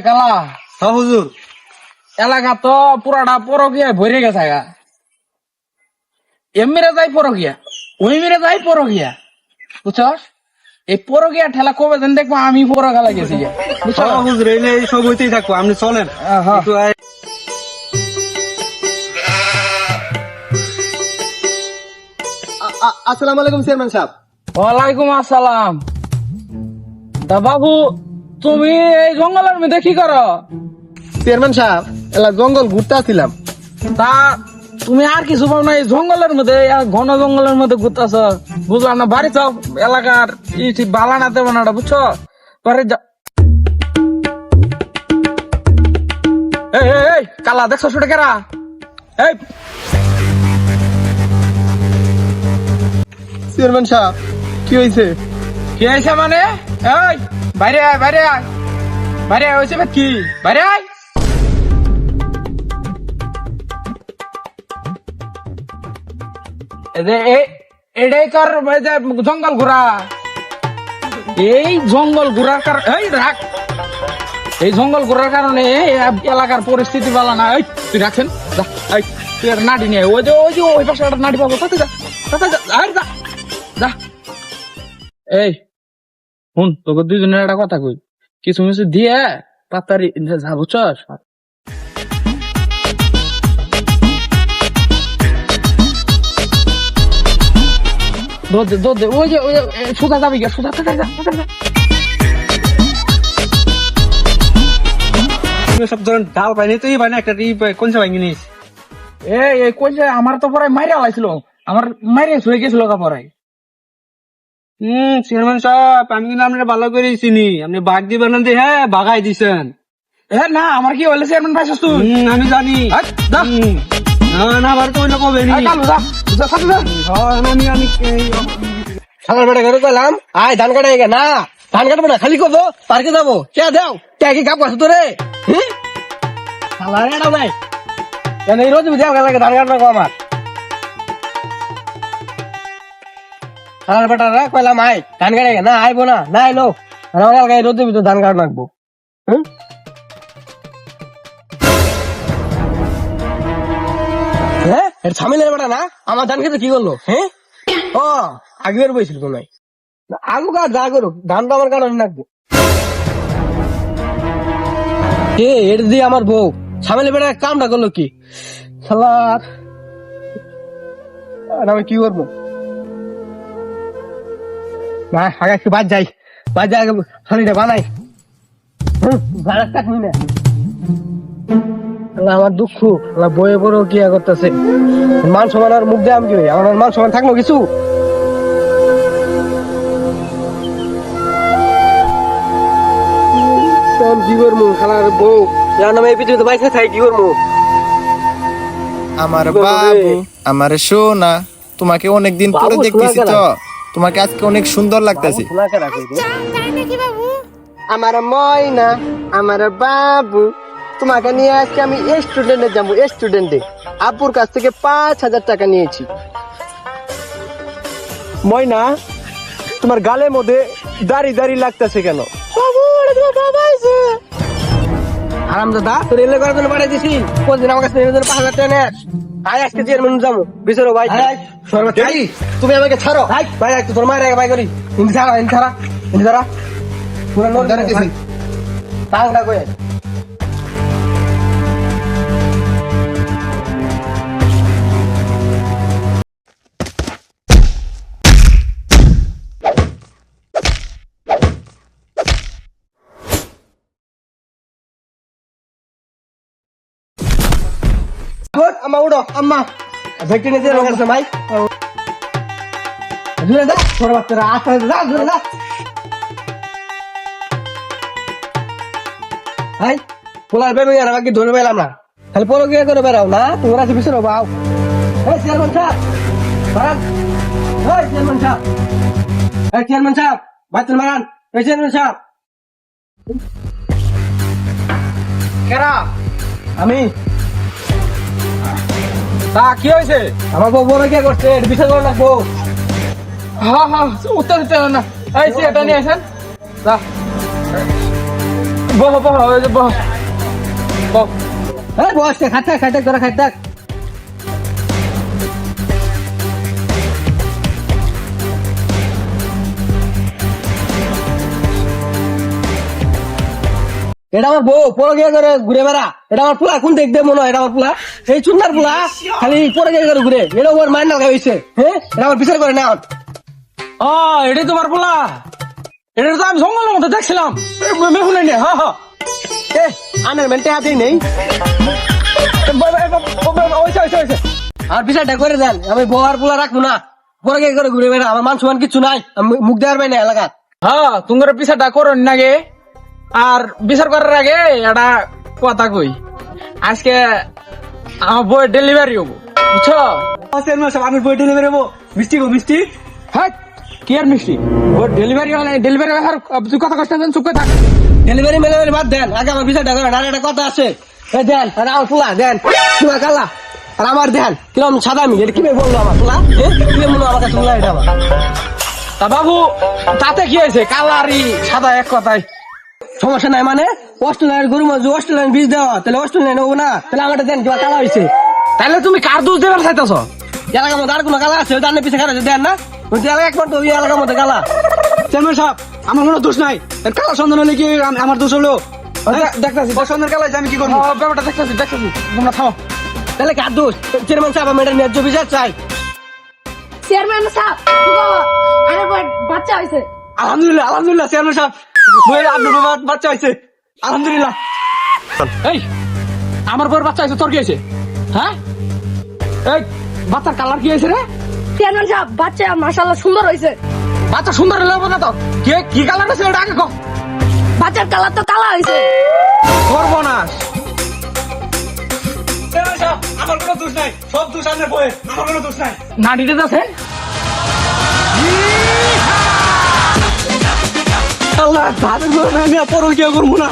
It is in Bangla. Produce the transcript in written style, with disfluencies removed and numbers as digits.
কালা হ্যাঁ হুজুর। এলাকা তো পুরাটা পরকিয়া ভরে গেছে গা। এমনিরে যাই পরকিয়া, ওই মেরে যাই পরকিয়া, বুঝছস? এই পরকিয়া ঠেলা কবে দিন দেখবো আমি পরকালা গেছি গা, বুঝছো? হ্যাঁ হুজুর, এই সব হইতেই থাকবো, আপনি চলেন। হ্যাঁ। একটু আসসালামু আলাইকুম চেয়ারম্যান সাহেব। ওয়ালাইকুম আসসালাম। তা বাবু, তুমি এই জঙ্গলের মধ্যে কি করো? চেয়ারম্যান সাহেব, এলা জঙ্গল ঘুরতে আসছিলাম। তা তুমি আর কিছু পাও না, এই জঙ্গলের মধ্যে, ঘন জঙ্গলের মধ্যে ঘুরতেছ, বুঝলাম না। বাড়ি চাও এলাকার বালানা দেবো না, বুঝছো? পরে এই কালা দেখছো ছুটে কেরা? এই চেয়ারম্যান সাহেব, কি হয়েছে? কি হয়েছে মানে? এই বাইরে আয়, বাইরে আয়, বাইরে আয়। হয়েছে কি? বাইরে আয়। এটাই তোর জঙ্গল ঘোরা। এই জঙ্গল ঘোরার কারণে, এই রাখ, এই জঙ্গল ঘোরার কারণে এলাকার পরিস্থিতি ভালো না। এই তুই রাখছেন, তুই একটা নাটি নিয়ে ওই পাশে একটা নাটি পাবো, তাতে যা, তাতে যা, যা যা। এই শুন, তোকে দুইজনের একটা কথা কই, কিছু কিছু দিয়ে পাতারি যা, বুঝছস? দৌড় দে, ওই যে সোজা যাবি গা, সোজা যা। সব ধরেন ডাল পাইনি তুই পাই না, একটা কোন সব জিনিস। এই কইছে আমার তো পরে মাইরা লাইছিল, আমার মাইরে হয়ে গেছিল পরে। চেয়ারম্যান সাহেব, আমি কিন্তু আপনার ভালো করে চিনি, আপনি বাঘ দিবেন না, হ্যাঁ বাঘাই দিছেন। না, আমার কি হলে চেয়ারম্যান পাইছিস তুই? আমি জানি। না আবার তো কবে সালার বেটা করে কইলাম, আয় ধান কাটা গে না, ধান কাটবো না, খালি করবো পার্কে যাবো, কে দাও কে কি কাপ আছে তোরে? সালার এটা নাই কেন এই রোজ দেওয়া লাগে ধান কাটবো আমার। সালার বেটা রে কইলাম আয় ধান কাটা গে না, আইবো না, না আইলো আমার এলাকায় রোদ ভিতরে ধান কাট রাখবো। হ্যাঁ সামিলের বেটা না, আমার ধান খেতে কি করলো? হ্যাঁ ও আগের বইছিল তো নাই, আলু কাট যা করুক, ধান তো আমার কারণে রাখবো। কে এর দিয়ে আমার বউ সামিলের বেটা কামটা করলো কি? শালার আমি কি করবো? না আগে একটু বাদ যাই, বাদ যাই, আগে শরীরটা বানাই। আমার দুঃখ বয়ে বড় কি করতেছে, মান সমান আর মুখ দিয়ে আমি কি হই? আমার মান সমান থাকলো কিছু? কি করবো খালার বউ জানাম এই পৃথিবীতে বাইসে থাই, কি করবো? আমার বাবু, আমার সোনা, তোমাকে অনেকদিন পরে দেখতেছি তো, তোমাকে আজকে অনেক সুন্দর লাগতেছে। আমার ময়না, আমার বাবু, তোমাকে নিয়ে আজকে আমি স্টুডেন্টে যাবো, স্টুডেন্টে আপুর কাছ থেকে 5,000 টাকা নিয়েছি। ময়না, তোমার গালের মধ্যে দাড়ি দাড়ি লাগতেছে কেন? আরাম দাদা তোর এলে করার জন্য পাঠাই দিছি, কোনদিন আমার কাছে 5,000 টাকা নেস? আয় আজকে চেয়ারম্যান যাবো বিচারো ভাই। তুমি আমাকে ছাড়ো ভাই, একটু তোর মায়ের ভাই করি হিন্দি ছাড়া, হিন্দি ছাড়া পুরো নোট জানাইতেছি টাঙ্গা কয়ে। আম্মা উঠো, আম্মা ভেটে নিয়ে যাওয়া গেছে ভাই, দূরে যা ছোট বাচ্চারা, আস্তে যা, দূরে যা ভাই। পোলার বেবি আর আমাকে ধরে পেলাম না, খালি পরে গিয়ে করে বেড়াও না, তোমরা আছে পিছনে বাও। এই চেয়ারম্যান সাহেব, মারান, এই চেয়ারম্যান সাহেব, এই চেয়ারম্যান সাহেব, বাচ্চা মারান, এই চেয়ারম্যান সাহেব। কেরা? আমি তা কি হয়েছে? আমার বউ বড় কে করছে, বিচার করে রাখবো। উত্তর দিতে হবে না। এই সিগারেটটা নিয়ে আসেন, যা। বহ বহ ওই যে বহ বহ। এই বস খাইতে তোরা খাইতে এটা আমার বউ পরে গিয়ে করে ঘুরে বেড়া এটা আমার পোলা কোন দেখবে মনে হয় এটা আমার পোলা এই চুন্নার পোলা খালি পরে গিয়ে করে ঘুরে এটা ওর মায়ের নাগাই হয়েছে হ্যাঁ এটা আমার বিচার করে না ও এটাই তোমার বলা এটা তো আমি জঙ্গলের মধ্যে দেখছিলাম শুনে নে হ্যাঁ হ্যাঁ আনের মেন্টে হাতেই নেই হয়েছে আর বিচারটা করে দেন আমি বউ আর পোলা রাখবো না পরে গিয়ে করে ঘুরে বেড়া আমার মান সমান কিছু নাই আমি মুখ দেওয়ার পাই না এলাকা হ্যাঁ তোমার বিচারটা করো নাগে আর বিচার করার আগে একটা কথা কই আজকে আমার বইয়ের ডেলিভারি হবো বুঝছো আমি বই ডেলিভারি হবো মিষ্টি গো মিষ্টি হ্যাঁ কি আর মিষ্টি বইয়ের ডেলিভারি হলে ডেলিভারি তুই কথা কষ্ট চুপ করে থাক ডেলিভারি মেলিভারি বাদ দেন আগে আমার বিচারটা করেন আর একটা কথা আছে এই দেন আর আমার পোলা দেন তোমার কালা আর আমার দেন কিরম সাদা আমি এটা কিভাবে বললো আমার পোলা কিভাবে মনে আমার কাছে পোলা এটা আমার তা বাবু তাতে কি হয়েছে কালারি সাদা এক কথায় সমস্যা নাই মানে অস্ট্রেলিয়ার গরু মাঝে অস্ট্রেলিয়ান বীজ দেওয়া তাহলে অস্ট্রেলিয়ান হবো না তাহলে আমারটা দেন কিবা কালা হয়েছে তাহলে তুমি কার দোষ দেবার চাইতেছ এলাকার মধ্যে আর কোনো কালা আছে দানের পিছিয়ে খারাপ দেন না ওই এলাকা একমাত্র ওই এলাকার মধ্যে কালা চেয়ারম্যান সাহেব আমার কোনো দোষ নাই এর কালা সন্ধান হলে কি আমার দোষ হলো দেখতেছি পছন্দের কালা আমি কি করবো ব্যাপারটা দেখতেছি তোমরা থামো তাহলে কার দোষ চেয়ারম্যান সাহেব আমি এটা ন্যায্য বিচার চাই চেয়ারম্যান সাহেব আমার বাচ্চা হয়েছে আলহামদুলিল্লাহ চেয়ারম্যান সাহেব বইয়ের আপনার বাচ্চা হয়েছে আলহামদুলিল্লাহ এই আমার বউয়ের বাচ্চা হয়েছে তোর কি হয়েছে হ্যাঁ এই বাচ্চার কালার কি হয়েছে রে চেয়ারম্যান সাহেব বাচ্চা মাশাআল্লাহ সুন্দর হয়েছে বাচ্চা সুন্দর লাগবে না তো কি কালার আছে এটা আগে কও বাচ্চার কালার তো কালা হয়েছে সর্বনাশ চেয়ারম্যান সাহেব আমার কোনো দোষ নাই সব দোষ আপনার বইয়ের আমার কোনো দোষ নাই নাটিতে আছে আল্লাহ তাদের আমি পরল কি করবো না